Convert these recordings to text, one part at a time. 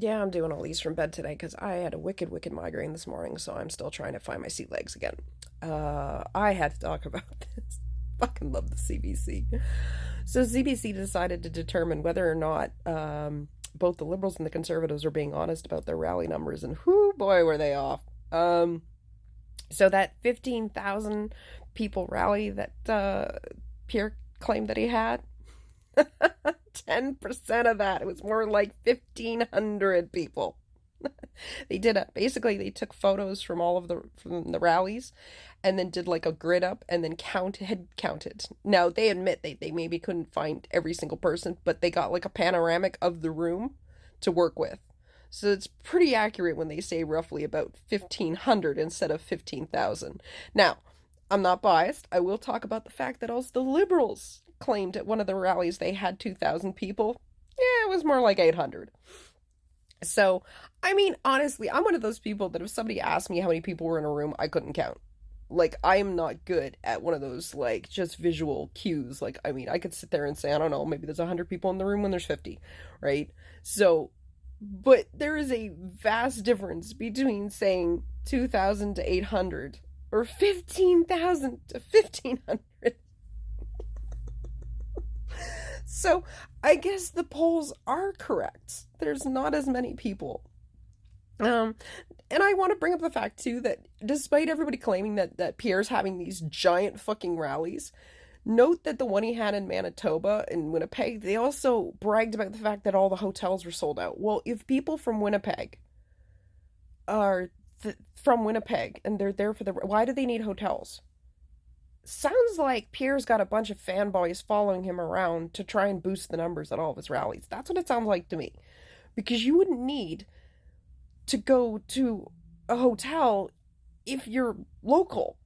Yeah, I'm doing all these from bed today because I had a wicked, wicked migraine this morning, so I'm still trying to find my sea legs again. I had to talk about this. Fucking love the CBC. So CBC decided to determine whether or not both the Liberals and the Conservatives were being honest about their rally numbers, and whoo boy were they off. So that 15,000 people rally that Pierre claimed that he had, 10% of that. It was more like 1,500 people. They did basically they took photos from all of the rallies and then did like a grid up and then counted. Now they admit they maybe couldn't find every single person, but they got like a panoramic of the room to work with. So it's pretty accurate when they say roughly about 1,500 instead of 15,000. Now, I'm not biased. I will talk about the fact that also the Liberals claimed at one of the rallies they had 2,000 people. Yeah, it was more like 800. So, I mean, honestly, I'm one of those people that if somebody asked me how many people were in a room, I couldn't count. Like, I am not good at one of those, like, just visual cues. Like, I mean, I could sit there and say, I don't know, maybe there's 100 people in the room when there's 50, right? So, but there is a vast difference between saying 2,000 to 800 or 15,000 to 1,500. So I guess the polls are correct. There's not as many people. Um, and I want to bring up the fact too that despite everybody claiming that Pierre's having these giant fucking rallies, note that the one he had in Manitoba and Winnipeg, they also bragged about the fact that all the hotels were sold out. Well, if people from Winnipeg are from Winnipeg and they're there for the, why do they need hotels? Sounds like Pierre's got a bunch of fanboys following him around to try and boost the numbers at all of his rallies. That's what it sounds like to me. Because you wouldn't need to go to a hotel if you're local.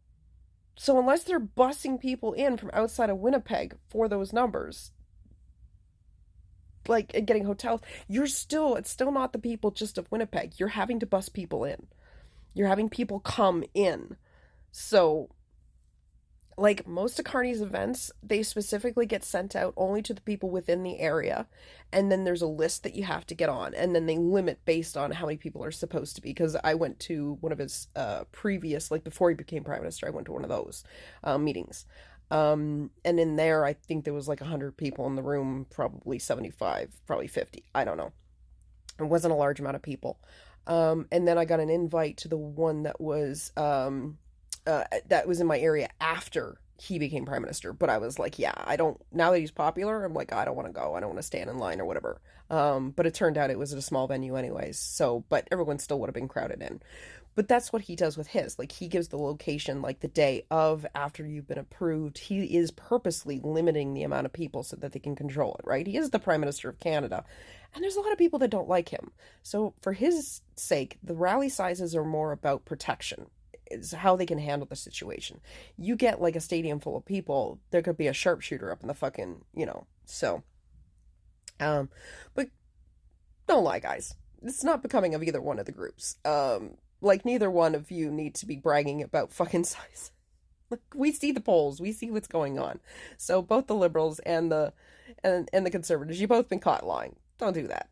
So unless they're busing people in from outside of Winnipeg for those numbers, like getting hotels, it's still not the people just of Winnipeg. You're having to bus people in. You're having people come in. So like most of Carney's events, they specifically get sent out only to the people within the area. And then there's a list that you have to get on. And then they limit based on how many people are supposed to be. Because I went to one of his previous, like before he became prime minister, I went to one of those meetings. And in there, I think there was like 100 people in the room, probably 75, probably 50. I don't know. It wasn't a large amount of people. And then I got an invite to the one that was in my area after he became prime minister. But I was like, yeah, I don't, now that he's popular, I'm like, I don't want to go. I don't want to stand in line or whatever. But it turned out it was at a small venue anyways. So, but everyone still would have been crowded in. But that's what he does with his. Like, he gives the location like the day of after you've been approved. He is purposely limiting the amount of people so that they can control it, right? He is the prime minister of Canada. And there's a lot of people that don't like him. So, for his sake, the rally sizes are more about protection, is how they can handle the situation. You get like a stadium full of people, there could be a sharpshooter up in the fucking, so um but don't lie, guys. It's not becoming of either one of the groups. Like neither one of you need to be bragging about fucking size. Like we see the polls, we see what's going on. So both the liberals and the conservatives, you both been caught lying. Don't do that.